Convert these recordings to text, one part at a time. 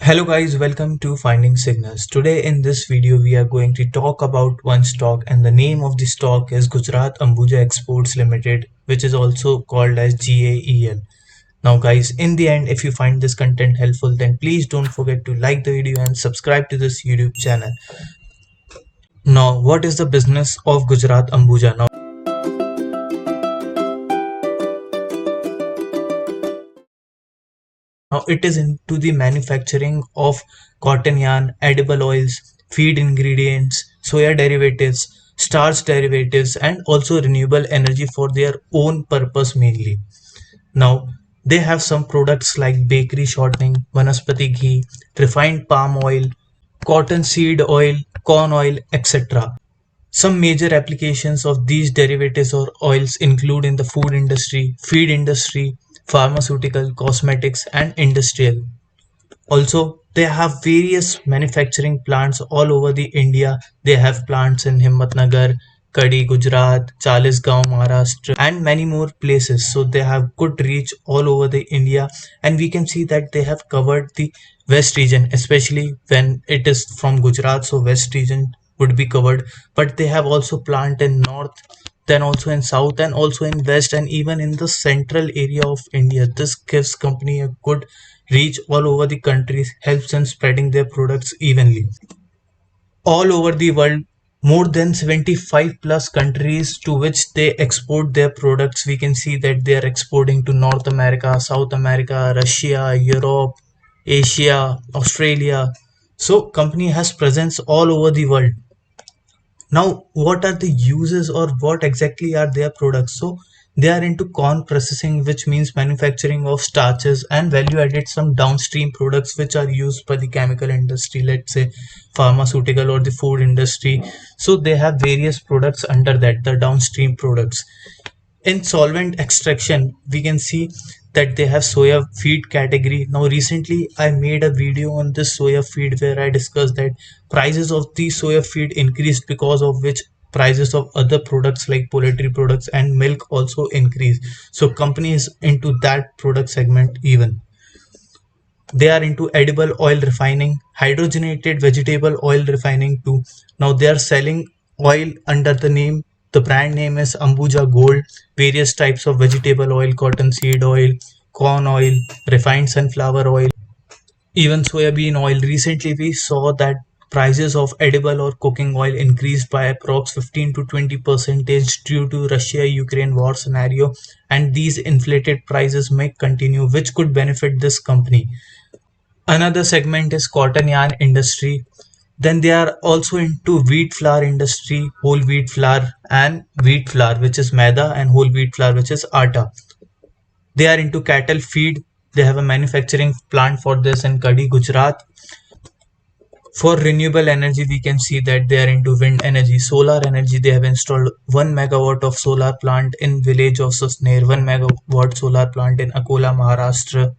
Hello guys, welcome to Finding Signals. Today in this video we are going to talk about one stock, and the name of the stock is Gujarat Ambuja Exports Limited, which is also called as GAEL. Now guys, in the end, if you find this content helpful, then please don't forget to like the video and subscribe to this YouTube channel. Now, what is the business of Gujarat Ambuja? Now it is into the manufacturing of cotton yarn, edible oils, feed ingredients, soya derivatives, starch derivatives, and also renewable energy for their own purpose mainly. Now they have some products like bakery shortening, vanaspati ghee, refined palm oil, cotton seed oil, corn oil, etc. Some major applications of these derivatives or oils include in the food industry, feed industry, pharmaceutical, cosmetics, and industrial. Also, they have various manufacturing plants all over the India. They have plants in Himmatnagar, Kadi, Gujarat, Chalisgaon, Maharashtra, and many more places. So they have good reach all over the India, and we can see that they have covered the west region, especially when it is from Gujarat. So west region would be covered, but they have also plant in north, then also in south, and also in west, and even in the central area of India. This gives company a good reach all over the country, helps in spreading their products evenly all over the world. More than 75 plus countries to which they export their products. We can see that they are exporting to North America, South America, Russia, Europe, Asia, Australia. So company has presence all over the world. Now, what are the uses, or what exactly are their products? So they are into corn processing, which means manufacturing of starches and value added some downstream products which are used by the chemical industry, let's say pharmaceutical or the food industry. So they have various products under that, the downstream products. In solvent extraction, we can see that they have soya feed category. Now recently I made a video on this soya feed where I discussed that prices of the soya feed increased, because of which prices of other products like poultry products and milk also increase. So companies into that product segment. Even they are into edible oil refining, hydrogenated vegetable oil refining too. Now they are selling oil under the name, the brand name is Ambuja Gold, various types of vegetable oil, cotton seed oil, corn oil, refined sunflower oil, even soybean oil. Recently we saw that prices of edible or cooking oil increased by approx 15 to 20 percentage due to Russia Ukraine war scenario, and these inflated prices may continue, which could benefit this company. Another segment is cotton yarn industry. Then they are also into wheat flour industry, whole wheat flour and wheat flour, which is maida, and whole wheat flour, which is atta. They are into cattle feed. They have a manufacturing plant for this in Kadi, Gujarat. For renewable energy, we can see that they are into wind energy, solar energy. They have installed 1 megawatt of solar plant in village of Susner, 1 megawatt solar plant in Akola, Maharashtra.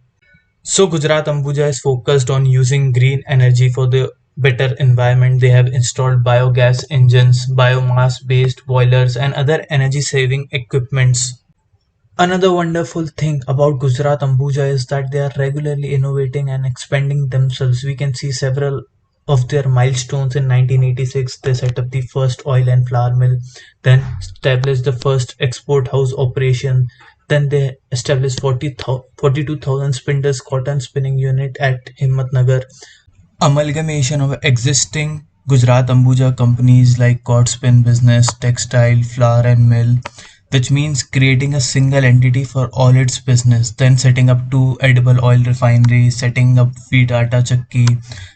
So Gujarat Ambuja is focused on using green energy for the better environment. They have installed biogas engines, biomass-based boilers, and other energy-saving equipments. Another wonderful thing about Gujarat Ambuja is that they are regularly innovating and expanding themselves. We can see several of their milestones. In 1986, they set up the first oil and flour mill, then established the first export house operation. Then they established 42,000 spindles cotton spinning unit at Himmatnagar. Amalgamation of existing Gujarat Ambuja companies like Cod Spin Business, Textile, Flour and Mill, which means creating a single entity for all its business, then setting up two edible oil refineries, setting up wheat atta chakki,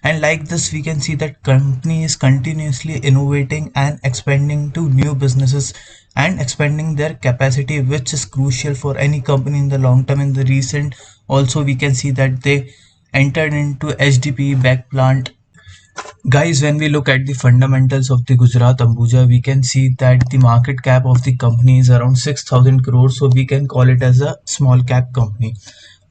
and like this we can see that company is continuously innovating and expanding to new businesses and expanding their capacity, which is crucial for any company in the long term. In the recent also we can see that they entered into HDPE back plant. Guys, when we look at the fundamentals of the Gujarat Ambuja, we can see that the market cap of the company is around 6,000 crores, so we can call it as a small cap company.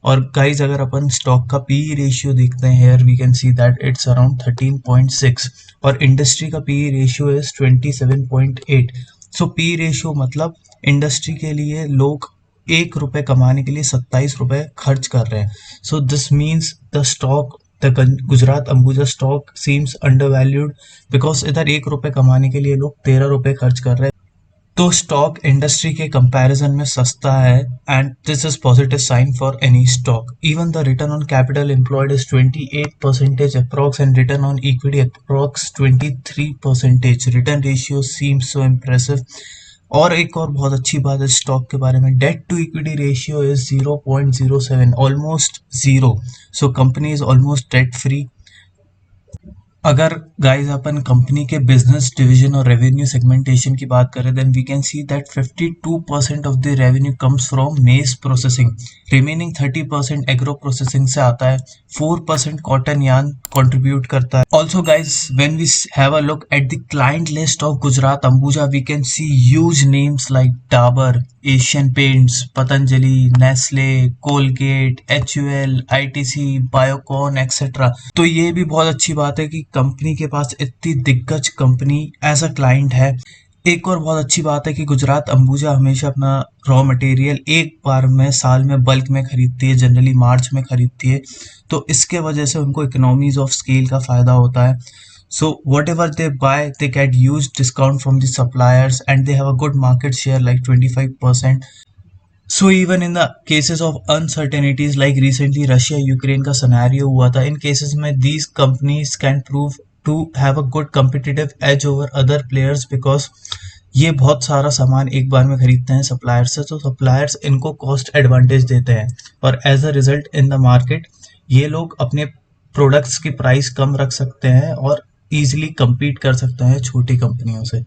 और guys, अगर अपन stock का PE ratio देखते हैं, here we can see that it's around 13.6 और industry का PE ratio is 27.8. So PE ratio मतलब industry के लिए लोग ₹1 कमाने के लिए ₹27 खर्च कर रहे हैं. So this means the stock the Gujarat Ambuja stock seems undervalued because इधर 1 रुपए कमाने के लिए लोग 13 रुपए खर्च कर रहे हैं, तो स्टॉक इंडस्ट्री के कंपैरिजन में सस्ता है and this is positive sign for any stock. Even the return on capital employed is 28% approx and return on equity approx 23%. Return ratio seems so impressive. और एक और बहुत अच्छी बात है स्टॉक के बारे में, debt to equity ratio is 0.07, almost zero. So company is almost debt free. अगर गाइस अपन कंपनी के बिजनेस डिवीजन और रेवेन्यू सेगमेंटेशन की बात करें then we can see that 52% of the revenue comes from maize processing, remaining 30% agro processing से आता है, 4% कॉटन यार्न कंट्रीब्यूट करता है. Also guys when we have a look at the client list of Gujarat Ambuja we can see huge names like Dabur, Asian Paints, Patanjali, Nestle, Colgate, HUL, ITC, Biocon etcetera. तो ये भी बहुत अच्छी बात है कि कंपनी के पास इतनी दिग्गज कंपनी एज अ क्लाइंट है. एक और बहुत अच्छी बात है कि गुजरात अंबुजा हमेशा अपना रॉ मटेरियल एक बार में साल में बल्क में खरीदती है, जनरली मार्च में खरीदती है, तो इसके वजह से उनको इकोनॉमीज ऑफ स्केल का फायदा होता है. So whatever they buy, they get huge discount from the suppliers and they have a good market share like 25%. So even in the cases of uncertainties like recently Russia Ukraine का scenario हुआ था, in cases में these companies can prove to have a good competitive edge over other players because ये बहुत सारा सामान एक बार में खरीदते हैं सप्लायर से, तो सप्लायर्स इनको कॉस्ट एडवांटेज देते हैं और as a result in the market ये लोग अपने प्रोडक्ट्स की प्राइस कम रख सकते हैं और easily compete कर सकते हैं छोटी कंपनियों से.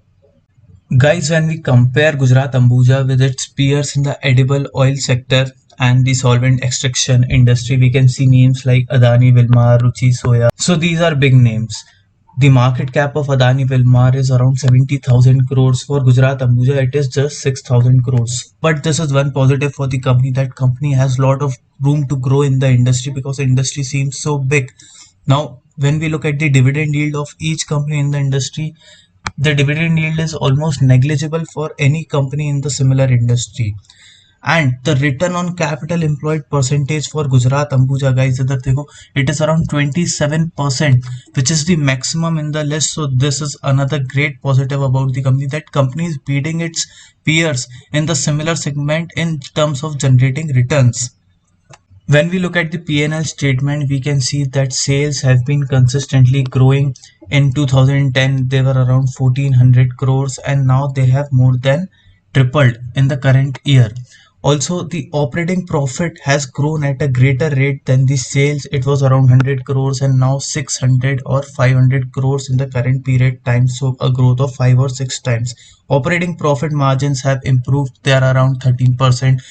Guys, when we compare Gujarat Ambuja with its peers in the edible oil sector and the solvent extraction industry, we can see names like Adani Wilmar, Ruchi Soya. So these are big names. The market cap of Adani Wilmar is around 70,000 crores. For Gujarat Ambuja, it is just 6,000 crores. But this is one positive for the company, that company has lot of room to grow in the industry because the industry seems so big. Now, when we look at the dividend yield of each company in the industry, the dividend yield is almost negligible for any company in the similar industry. And the return on capital employed percentage for Gujarat Ambuja, guys, इधर देखो, it is around 27%, which is the maximum in the list. So this is another great positive about the company, that company is beating its peers in the similar segment in terms of generating returns. When we look at the P&L statement, we can see that sales have been consistently growing. In 2010, they were around 1400 crores and now they have more than tripled in the current year. Also, the operating profit has grown at a greater rate than the sales. It was around 100 crores and now 600 or 500 crores in the current period time. So a growth of 5 or 6 times. Operating profit margins have improved. They are around 13%.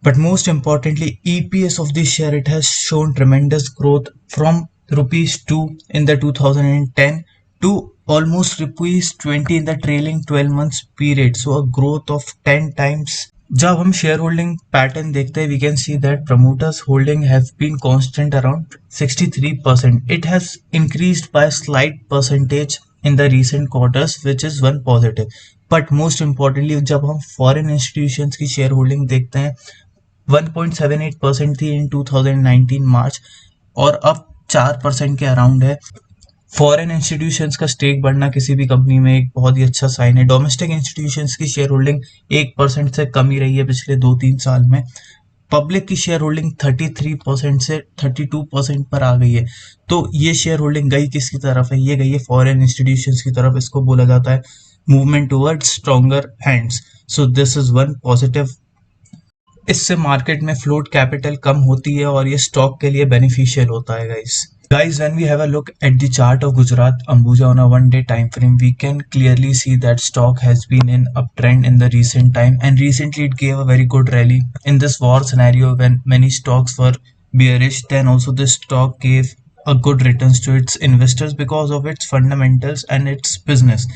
But most importantly, EPS of this share, it has shown tremendous growth from rupees 2 in the 2010 to almost rupees 20 in the trailing 12 months period. So a growth of 10 times. जब हम share holding pattern देखते हैं, we can see that promoters holding have been constant around 63%. It has increased by slight percentage in the recent quarters, which is one positive. But most importantly जब हम foreign institutions की share holding देखते हैं, 1.78% थी इन 2019 मार्च और अब 4% के around है. फॉरेन इंस्टीट्यूशंस का स्टेक बढ़ना किसी भी कंपनी में एक बहुत ही अच्छा साइन है. डोमेस्टिक इंस्टीट्यूशंस की शेयर होल्डिंग 1% से कम ही रही है पिछले 2-3 साल में. पब्लिक की शेयर होल्डिंग 33% से 32% पर आ गई है. तो ये शेयर होल्डिंग गई किसकी तरफ है? ये गई है फॉरेन इंस्टीट्यूशंस की तरफ. इसको बोला जाता है movement towards stronger hands. So this is one positive. इससे मार्केट में फ्लोट कैपिटल कम होती है और ये स्टॉक के लिए बेनिफिशियल होता है guys. Guys, when we have a look at the chart of Gujarat Ambuja on a one-day time frame, we can clearly see that stock has been in uptrend in the recent time, and recently it gave a very good rally. In this war scenario, when many stocks were bearish, then also this stock gave a good returns to its investors because of its fundamentals and its business.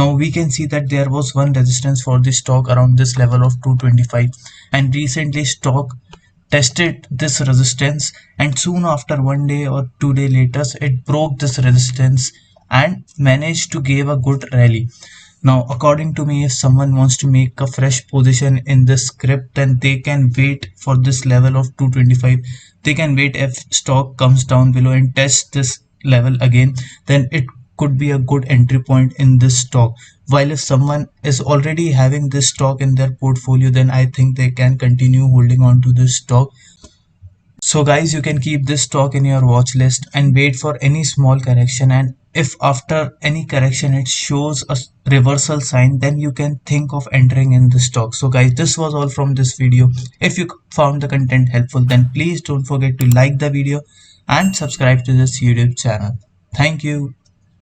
Now we can see that there was one resistance for the stock around this level of 225, and recently stock tested this resistance, and soon after 1 day or 2 day later it broke this resistance and managed to give a good rally. Now, according to me, if someone wants to make a fresh position in this script, then they can wait for this level of 225. They can wait if stock comes down below and test this level again, then it could be a good entry point in this stock. While if someone is already having this stock in their portfolio, then I think they can continue holding on to this stock. So guys, you can keep this stock in your watch list and wait for any small correction, and if after any correction it shows a reversal sign, then you can think of entering in the stock. So guys, this was all from this video. If you found the content helpful, then please don't forget to like the video and subscribe to this YouTube channel. Thank you.